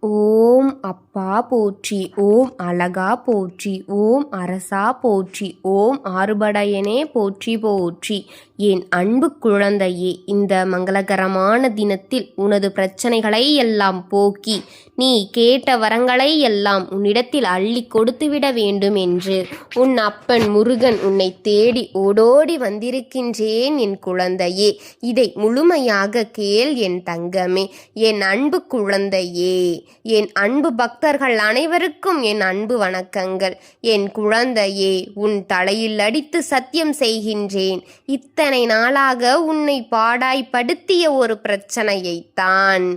ஓம் அப்பா போற்றி, ஓம் அழகா போற்றி, ஓம் அரசா போற்றி, ஓம் ஆறுபடையனே போற்றி போற்றி. என் அன்பு குழந்தையே, இந்த மங்களகரமான தினத்தில் உனது பிரச்சனைகளை எல்லாம் போக்கி நீ கேட்ட வரங்களை எல்லாம் உன்னிடத்தில் அள்ளி கொடுத்துவிட வேண்டும் என்று உன் அப்பன் முருகன் உன்னை தேடி ஓடோடி வந்திருக்கின்றேன். என் குழந்தையே, இதை முழுமையாக கேள் என் தங்கமே, என் அன்பு குழந்தையே. என் அன்பு பக்தர்கள் அனைவருக்கும் என் அன்பு வணக்கங்கள். என் குழந்தையே, உன் தலையில் அடித்து சத்தியம் செய்கின்றேன், இத்தனை நாளாக உன்னை பாடாய்படுத்திய ஒரு பிரச்சனையைத்தான்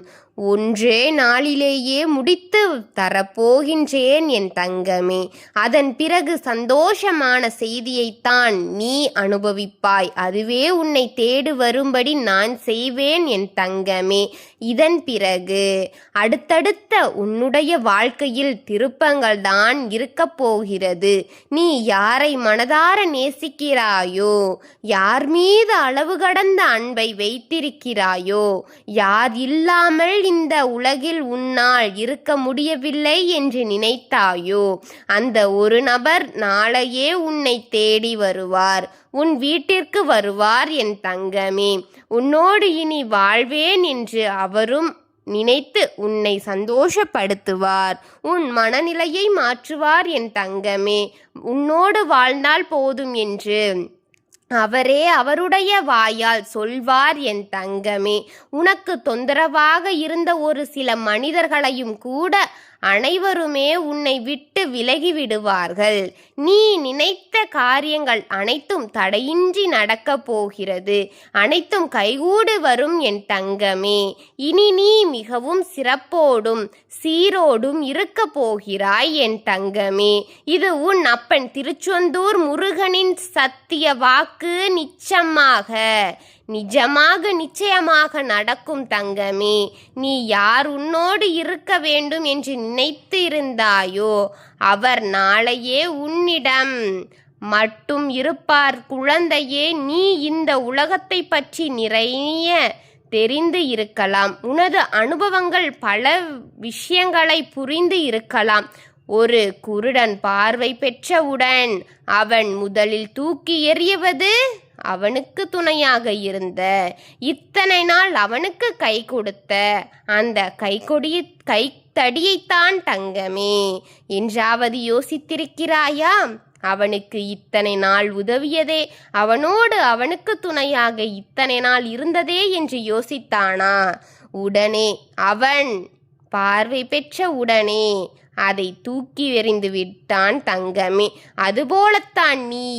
ஒன்றே நாளிலேயே முடித்து தரப்போகின்றேன் என் தங்கமே. அதன் பிறகு சந்தோஷமான செய்தியைத்தான் நீ அனுபவிப்பாய். அதுவே உன்னை தேடி வரும்படி நான் செய்வேன் என் தங்கமே. இதன் பிறகு அடுத்தடுத்த உன்னுடைய வாழ்க்கையில் திருப்பங்கள் தான் இருக்கப் போகிறது. நீ யாரை மனதார நேசிக்கிறாயோ, யார் மீது அளவு கடந்த அன்பை வைத்திருக்கிறாயோ, யார் இல்லாமல் இந்த உலகில் உன்னால் இருக்க முடியவில்லை என்று நினைத்தாயோ, அந்த ஒரு நபர் நாளையே உன்னை தேடி வருவார், உன் வீட்டிற்கு வருவார் என் தங்கமே. உன்னோடு இனி வாழ்வேன் என்று அவரும் நினைத்து உன்னை சந்தோஷப்படுத்துவார், உன் மனநிலையை மாற்றுவார் என் தங்கமே. உன்னோடு வாழ்ந்தால் போதும் என்று அவரே அவருடைய வாயால் சொல்வார் என் தங்கமே. உனக்கு தொந்தரவாக இருந்த ஒரு சில மனிதர்களையும் கூட அனைவருமே உன்னை விட்டு விலகி விடுவார்கள். நீ நினைத்த காரியங்கள் அனைத்தும் தடையின்றி நடக்கப் போகிறது, அனைத்தும் கைகூடி வரும் என் தங்கமே. இனி நீ மிகவும் சிறப்போடும் சீரோடும் இருக்க போகிறாய் என் தங்கமே. இது உன் அப்பன் திருச்செந்தூர் முருகனின் சத்திய வாக்கு. நிச்சயமாக நடக்கும் தங்கமே. நீ யார் உன்னோடு இருக்க வேண்டும் என்று நினைத்து இருந்தாயோ, அவர் நாளையே உன்னிடம் மட்டும் இருப்பார் குழந்தையே. நீ இந்த உலகத்தை பற்றி நிறைய தெரிந்து இருக்கலாம், உனது அனுபவங்கள் பல விஷயங்களை புரிந்து இருக்கலாம். ஒரு குருடன் பார்வை பெற்றவுடன் அவன் முதலில் தூக்கி எறியவது அவனுக்கு துணையாக இருந்த, இத்தனை நாள் அவனுக்கு கை கொடுத்த அந்த கைத்தடியைத்தான் தங்கமே. என்றாவது யோசித்திருக்கிறாயா? அவனுக்கு இத்தனை நாள் உதவியதே, அவனுக்கு துணையாக இத்தனை நாள் இருந்ததே என்று யோசித்தானா? உடனே அவன் பார்வை பெற்ற உடனே அதை தூக்கி எறிந்து விட்டான் தங்கமே. அதுபோலத்தான் நீ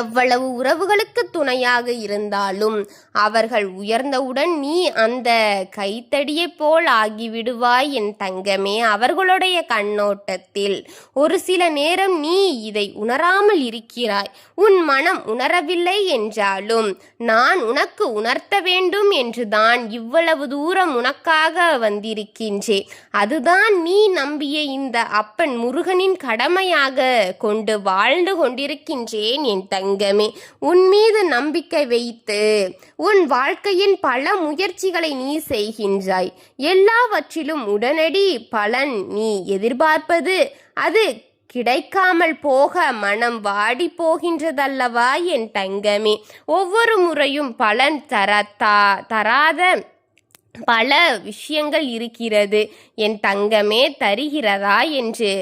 எவ்வளவு உறவுகளுக்கு துணையாக இருந்தாலும் அவர்கள் உயர்ந்தவுடன் நீ அந்த கைத்தடியை போல் ஆகிவிடுவாய் என் தங்கமே. அவர்களுடைய கண்ணோட்டத்தில் ஒரு சில நேரம் நீ இதை உணராமல் இருக்கிறாய். உன் மனம் உணரவில்லை என்றாலும் நான் உனக்கு உணர்த்த வேண்டும் என்றுதான் இவ்வளவு தூரம் உனக்காக வந்திருக்கின்றேன். அதுதான் நீ நம்பிய இந்த அப்பன் முருகனின் கடமையாக கொண்டு வாழ்ந்து கொண்டிருக்கின்றேன் என் தங்கமே. உன் மீது நம்பிக்கை வைத்து உன் வாழ்க்கையின் பல முயற்சிகளை நீ செய்கின்றாய். எல்லாவற்றிலும் உடனடி பலன் நீ எதிர்பார்ப்பது அது கிடைக்காமல் போக மனம் வாடி போகின்றதல்லவா என் தங்கமே. ஒவ்வொரு முறையும் பலன் தராத பல விஷயங்கள் இருக்கிறது என் தங்கமே. தருகிறதா என்று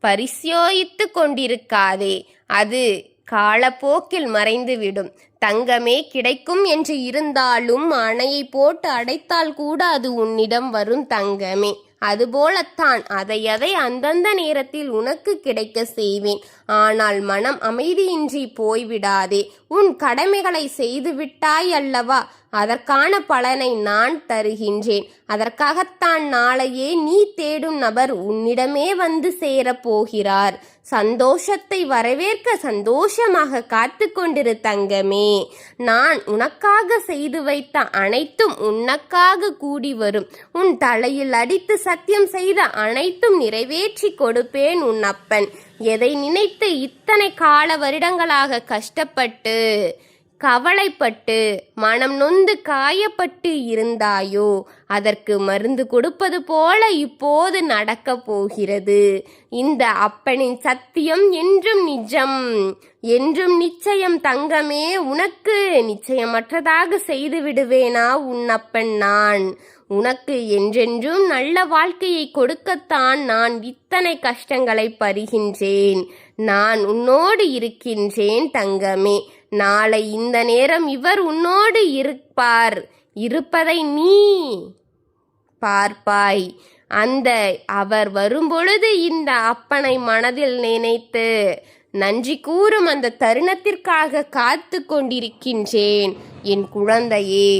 பரிசோதித்து கொண்டிருக்காதே, அது காலப்போக்கில் மறைந்துவிடும் தங்கமே. கிடைக்கும் என்று இருந்தாலும் அணையை போட்டு அடைத்தால் கூட அது உன்னிடம் வரும் தங்கமே. அதுபோலத்தான் அதை அந்தந்த நேரத்தில் உனக்கு கிடைக்க செய்வேன். ஆனால் மனம் அமைதியின்றி போய்விடாதே. உன் கடமைகளை செய்து விட்டாய் அல்லவா, அதற்கான பலனை நான் தருகின்றேன். அதற்காகத்தான் நாளையே நீ தேடும் நபர் உன்னிடமே வந்து சேரப்போகிறார். சந்தோஷத்தை வரவேற்க சந்தோஷமாக காத்து கொண்டிரு தங்கமே. நான் உனக்காக செய்து வைத்த அனைத்தும் உனக்காக கூடி வரும். உன் தலையில் அடித்து சத்தியம் செய்த அனைத்தும் நிறைவேற்றி கொடுப்பேன் உன் அப்பன். எதை நினைத்து இத்தனை கால வருடங்களாக கஷ்டப்பட்டு கவலைப்பட்டு மனம் நொந்து காயப்பட்டு இருந்தாயோ அதற்கு மருந்து கொடுப்பது போல இப்போது நடக்கப் போகிறது. இந்த அப்பனின் சத்தியம் என்றும் நிஜம், என்றும் நிச்சயம் தங்கமே. உனக்கு நிச்சயமற்றதாக செய்து விடுவேனா உன் அப்பன் நான்? உனக்கு என்றென்றும் நல்ல வாழ்க்கையை கொடுக்கத்தான் நான் இத்தனை கஷ்டங்களை பருகின்றேன். நான் உன்னோடு இருக்கின்றேன் தங்கமே. நாளை இந்த நேரம் இவர் உன்னோடு இருப்பதை நீ பார்ப்பாய். அவர் வரும்பொழுது இந்த அப்பனை மனதில் நினைத்து நன்றி கூறும் அந்த தருணத்திற்காக காத்து கொண்டிருக்கின்றேன் என் குழந்தையே.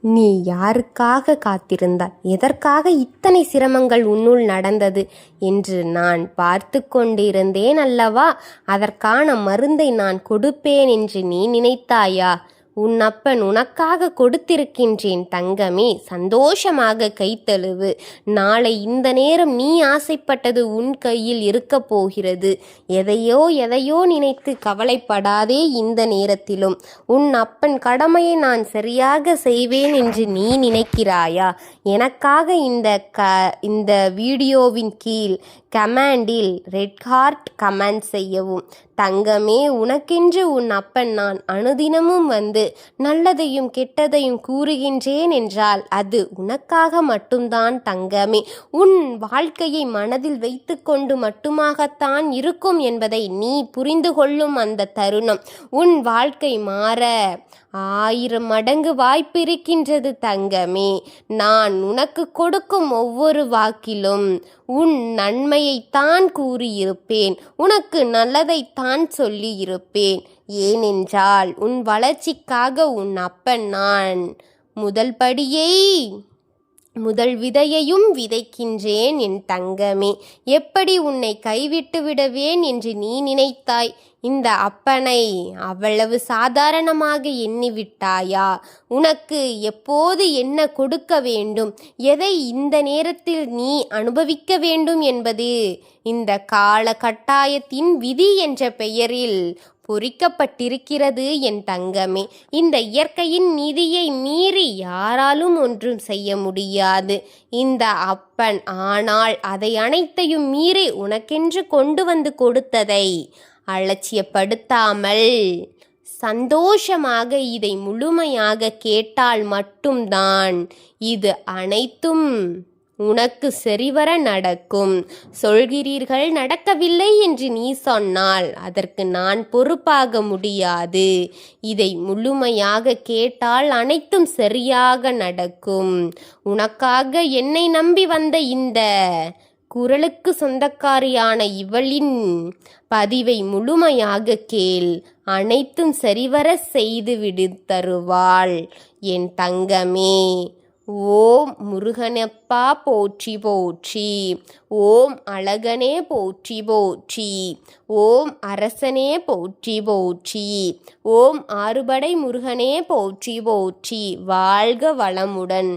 நீ யாருக்காக காத்திருந்தாய்? எதற்காக இத்தனை சிரமங்கள் உன்னுள் நடந்தது என்று நான் பார்த்து கொண்டிருந்தேன் அல்லவா? அதற்கான மருந்தை நான் கொடுப்பேன் என்று நீ நினைத்தாயா? உன் அப்பன் உனக்காக கொடுத்திருக்கின்றேன் தங்கமே. சந்தோஷமாக கைத்தழுவு. நாளை இந்த நேரம் நீ ஆசைப்பட்டது உன் கையில் இருக்க போகிறது. எதையோ நினைத்து கவலைப்படாதே. இந்த நேரத்திலும் உன் அப்பன் கடமையை நான் சரியாக செய்வேன் என்று நீ நினைக்கிறாயா? எனக்காக இந்த வீடியோவின் கீழ் கமெண்டில் ரெட் ஹார்ட் கமெண்ட் செய்யவும். தங்கமே, உனக்கென்று உன் அப்பன் நான் அனுதினமும் வந்து நல்லதையும் கெட்டதையும் கூறுகின்றேன் என்றால் அது உனக்காக மட்டும்தான் தங்கமே. உன் வாழ்க்கையை மனதில் வைத்து கொண்டு மட்டுமாகத்தான் இருக்கும் என்பதை நீ புரிந்து கொள்ளும் அந்த தருணம் உன் வாழ்க்கை மாற 1000 மடங்கு வாய்ப்பு இருக்கின்றது தங்கமே. நான் உனக்கு கொடுக்கும் ஒவ்வொரு வாக்கிலும் உன் நன்மையைத்தான் கூறியிருப்பேன், உனக்கு நல்லதைத்தான் சொல்லி இருப்பேன். ஏனென்றால் உன் வளர்ச்சிக்காக உன் அப்பன் நான் முதல் விதையையும் விதைக்கின்றேன் என் தங்கமே. எப்படி உன்னை கைவிட்டு விடுவேன் என்று நீ நினைத்தாய்? இந்த அப்பனை அவ்வளவு சாதாரணமாக எண்ணிவிட்டாயா? உனக்கு எப்போது என்ன கொடுக்க வேண்டும், எதை இந்த நேரத்தில் நீ அனுபவிக்க வேண்டும் என்பது இந்த கால கட்டாயத்தின் விதி என்ற பெயரில் பொறிக்கப்பட்டிருக்கிறது என் தங்கமே. இந்த இயற்கையின் நீதியை மீறி யாராலும் ஒன்றும் செய்ய முடியாது இந்த அப்பன். ஆனால் அதை அனைத்தையும் மீறி உனக்கென்று கொண்டு வந்து கொடுத்ததை அலட்சியப்படுத்தாமல் சந்தோஷமாக இதை முழுமையாக கேட்டால் மட்டும்தான் இது அனைத்தும் உனக்கு சரிவர நடக்கும். சொல்கிறீர்கள், நடக்கவில்லை என்று நீ சொன்னால் அதற்கு நான் பொறுப்பாக முடியாது. இதை முழுமையாக கேட்டால் அனைத்தும் சரியாக நடக்கும். உனக்காக என்னை நம்பி வந்த இந்த குரலுக்கு சொந்தக்காரியான இவளின் பதிவை முழுமையாக கேள். அனைத்தும் சரிவர செய்து தருவாள் என் தங்கமே. ஓம் முருகனப்பா போற்றி போற்றி. ஓம் அழகனே போற்றி போற்றி. ஓம் அரசனே போற்றி போற்றி. ஓம் ஆறுபடை முருகனே போற்றி போற்றி. வாழ்க வளமுடன்.